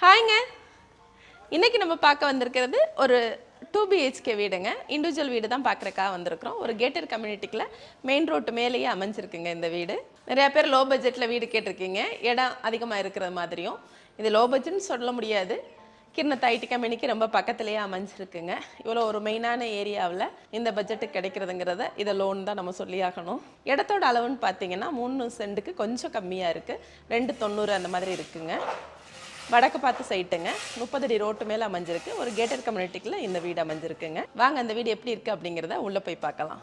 ஹாய்ங்க. இன்னைக்கு நம்ம பார்க்க வந்திருக்கிறது ஒரு 2 BHK வீடுங்க. இண்டிவிஜுவல் வீடு தான் பார்க்குறக்காக வந்திருக்கிறோம். ஒரு கேட்டட் கம்யூனிட்டிக்குள்ள மெயின் ரோட்டு மேலேயே அமைஞ்சிருக்குங்க இந்த வீடு. நிறையா பேர் லோ பட்ஜெட்டில் வீடு கேட்டிருக்கீங்க, இடம் அதிகமாக இருக்கிற மாதிரியும். இது லோ பட்ஜெட்னு சொல்ல முடியாது, கிருணத்து ஐடி கம்பெனிக்கு ரொம்ப பக்கத்துலேயே அமைஞ்சிருக்குங்க. இவ்வளோ ஒரு மெயினான ஏரியாவில் இந்த பட்ஜெட்டுக்கு கிடைக்கிறதுங்கிறத இதை லோன் தான் நம்ம சொல்லி ஆகணும். இடத்தோட அளவுன்னு பார்த்தீங்கன்னா 3 சென்ட்டுக்கு கொஞ்சம் கம்மியாக இருக்குது, 290 அந்த மாதிரி இருக்குங்க. வடக்கு பார்த்து சைட்டுங்க, 30 அடி ரோட்டு மேலே அமைஞ்சிருக்கு. ஒரு கேட்டட் கம்யூனிட்டிக்குள்ள இந்த வீடு அமைஞ்சிருக்குங்க. வாங்க அந்த வீடு எப்படி இருக்குது அப்படிங்கிறத உள்ளே போய் பார்க்கலாம்.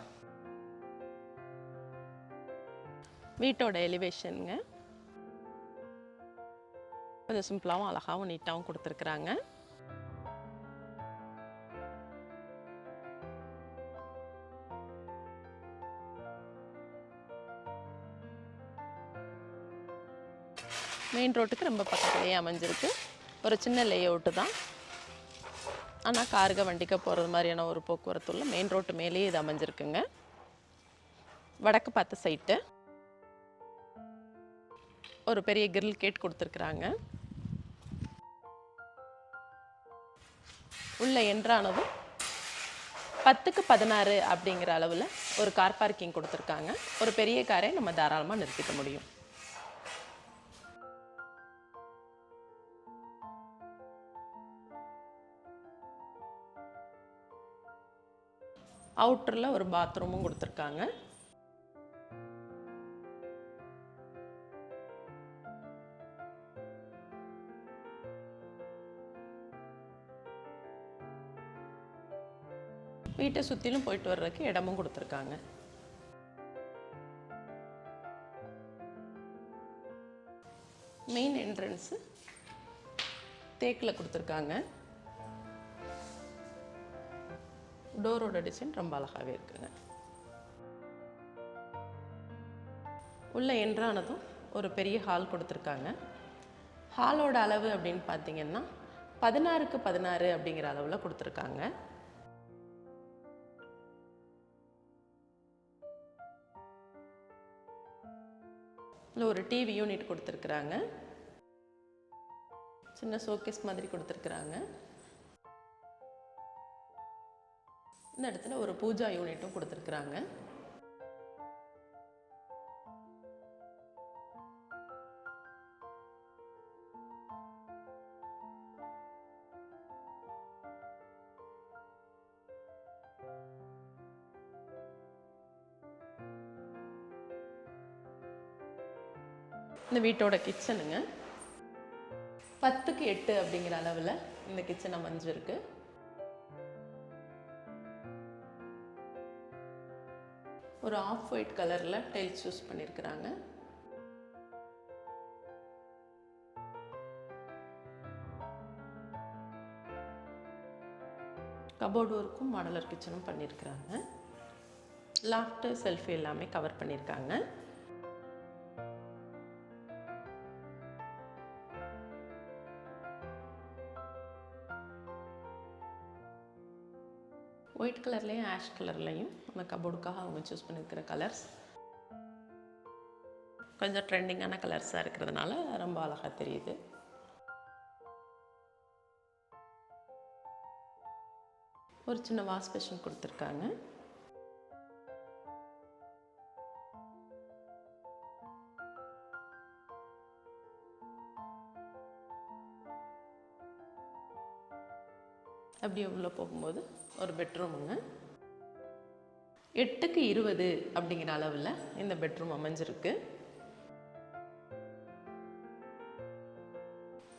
வீட்டோட எலிவேஷனுங்க கொஞ்சம் சிம்பிளாகவும் அழகாகவும் நீட்டாகவும் கொடுத்துருக்குறாங்க. மெயின் ரோட்டுக்கு ரொம்ப பக்கத்துலேயே அமைஞ்சிருக்கு. ஒரு சின்ன லே அவுட்டு தான், ஆனால் காருக வண்டிக்க போகிறது மாதிரியான ஒரு போக்குவரத்து உள்ள மெயின் ரோட்டு மேலேயே இது அமைஞ்சிருக்குங்க. வடக்கு பார்த்த சைட்டு, ஒரு பெரிய கிரில் கேட் கொடுத்துருக்குறாங்க. உள்ள என்ட்ரானதும் 10க்கு 16 அப்படிங்கிற அளவில் ஒரு கார் பார்க்கிங் கொடுத்துருக்காங்க. ஒரு பெரிய காரை நம்ம தாராளமாக நிறுத்திக்க முடியும். அவுட்டரில் ஒரு பாத்ரூமும் கொடுத்துருக்காங்க. வீட்டை சுற்றிலும் போயிட்டு வர்றதுக்கு இடமும் கொடுத்துருக்காங்க. மெயின் என்ட்ரன்ஸு தேக்கில் கொடுத்துருக்காங்க. டோரோட டிசைன் ரொம்ப அழகாகவே இருக்குங்க. உள்ள என்ட்ரானதும் ஒரு பெரிய ஹால் கொடுத்துருக்காங்க. ஹாலோட அளவு அப்படின்னு பார்த்தீங்கன்னா 16க்கு 16 அப்படிங்கிற அளவில் கொடுத்துருக்காங்க. இதில் ஒரு டிவி யூனிட் கொடுத்துருக்குறாங்க. சின்ன ஷோகேஸ் மாதிரி கொடுத்துருக்குறாங்க. இந்த இடத்துல ஒரு பூஜா யூனிட்டும் கொடுத்துருக்குறாங்க. இந்த வீட்டோட கிச்சனுங்க 10க்கு 8 அப்படிங்கிற அளவில் இந்த கிச்சன் அமைஞ்சிருக்கு. ஒரு ஆஃப் ஒயிட் கலரில் டைல்ஸ் யூஸ் பண்ணியிருக்கிறாங்க. கபோர்டு ஒர்க்கும் மாடலர் கிச்சனும் பண்ணியிருக்கிறாங்க. லாஃப்ட்டு செல்ஃபி எல்லாமே கவர் பண்ணியிருக்காங்க. ஒயிட் கலர்லேயும் ஆஷ் கலர்லேயும் அந்த கபோர்டுக்காக அவங்க சூஸ் பண்ணியிருக்கிற கலர்ஸ் கொஞ்சம் ட்ரெண்டிங்கான கலர்ஸாக இருக்கிறதுனால ரொம்ப அழகாக தெரியுது. ஒரு சின்ன வாஷ் பேஷன் கொடுத்துருக்காங்க. அப்படியே உள்ளே போகும்போது ஒரு பெட்ரூமுங்க. 8க்கு 20 அப்படிங்கிற அளவில் இந்த பெட்ரூம் அமைஞ்சிருக்கு.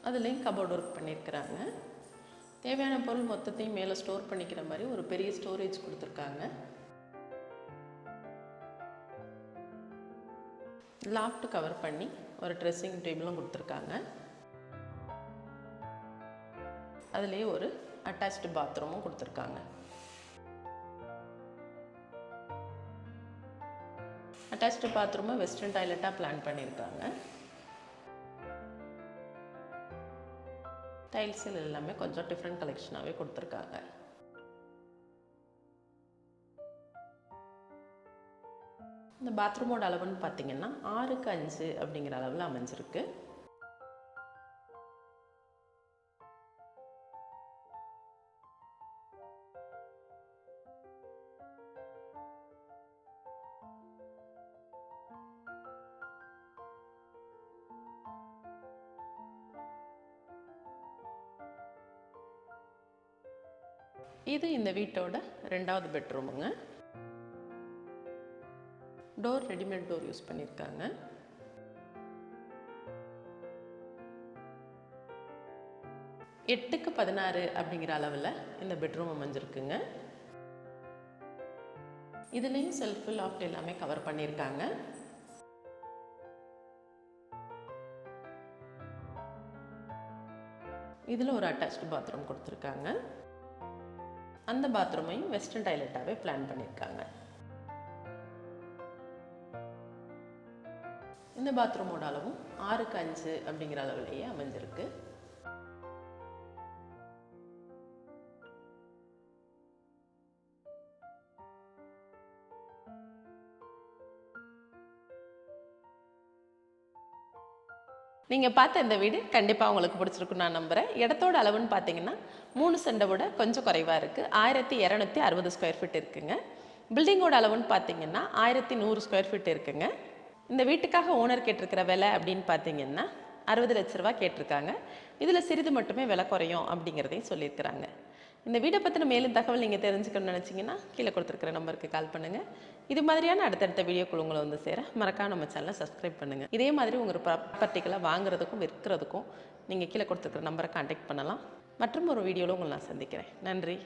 அதுலேயும் கபோர்டு ஒர்க் பண்ணியிருக்கிறாங்க. தேவையான பொருள் மொத்தத்தையும் மேலே ஸ்டோர் பண்ணிக்கிற மாதிரி ஒரு பெரிய ஸ்டோரேஜ் கொடுத்துருக்காங்க. லாஃப்ட் கவர் பண்ணி ஒரு ட்ரெஸ்ஸிங் டேபிளும் கொடுத்துருக்காங்க. அதுலேயே ஒரு அட்டாச்டு பாத்ரூமும் கொடுத்துருக்காங்க. அட்டாச்டு பாத்ரூமை வெஸ்டர்ன் டாய்லெட்டாக பிளான் பண்ணியிருக்காங்க. டைல்ஸில் எல்லாமே கொஞ்சம் டிஃப்ரெண்ட் கலெக்ஷனாகவே கொடுத்துருக்காங்க. இந்த பாத்ரூமோட அளவுன்னு பார்த்தீங்கன்னா 6க்கு 5 அப்படிங்கிற அளவில் அமைஞ்சிருக்கு. இது இந்த வீட்டோட 2வது பெட்ரூமுங்க. டோர் ரெடிமேட் டோர் யூஸ் பண்ணியிருக்காங்க. எட்டுக்கு 16 அப்படிங்கிற அளவில் இந்த பெட்ரூம் அமைஞ்சிருக்குங்க. இதுலேயும் செல்ஃபு லாஃப்ட் எல்லாமே கவர் பண்ணியிருக்காங்க. இதில் ஒரு அட்டாச்டு பாத்ரூம் கொடுத்துருக்காங்க. அந்த பாத்ரூமையும் வெஸ்டர்ன் டாய்லெட்டாகவே பிளான் பண்ணியிருக்காங்க. இந்த பாத்ரூமோட அளவும் 6க்கு 5 அப்படிங்கிற அளவுலேயே அமைஞ்சிருக்கு. நீங்கள் பார்த்த இந்த வீடு கண்டிப்பாக உங்களுக்கு பிடிச்சிருக்குன்னு நான் நம்புகிறேன். இடத்தோட அளவுன்னு பார்த்தீங்கன்னா 3 சென்டை விட கொஞ்சம் குறைவாக இருக்குது. 1260 ஸ்கொயர் ஃபீட் இருக்குங்க. பில்டிங்கோட அளவுன்னு பார்த்தீங்கன்னா 1100 ஸ்கொயர் ஃபீட் இருக்குங்க. இந்த வீட்டுக்காக ஓனர் கேட்டிருக்கிற விலை அப்படின்னு பார்த்தீங்கன்னா 60 லட்ச ரூபா கேட்டிருக்காங்க. இதில் சிறிது மட்டுமே விலை குறையும் அப்படிங்கிறதையும் சொல்லியிருக்கிறாங்க. இந்த வீடை பற்றின மேலும் தகவல் நீங்கள் தெரிஞ்சுக்கணும்னு நினச்சிங்கன்னா கீழே கொடுத்துருக்கிற நம்பருக்கு கால் பண்ணுங்கள். இது மாதிரியான அடுத்தடுத்த வீடியோக்குள்ள உங்களை வந்து சேர மறக்காம நம்ம சேனலை சப்ஸ்கிரைப் பண்ணுங்கள். இதே மாதிரி உங்கள் ப்ராப்பர்ட்டிகளை வாங்குறதுக்கும் விற்கிறதுக்கும் நீங்கள் கீழே கொடுத்துருக்கிற நம்பரை கான்டாக்ட் பண்ணலாம். மற்றும் ஒரு வீடியோவில் உங்களை நான் சந்திக்கிறேன். நன்றி.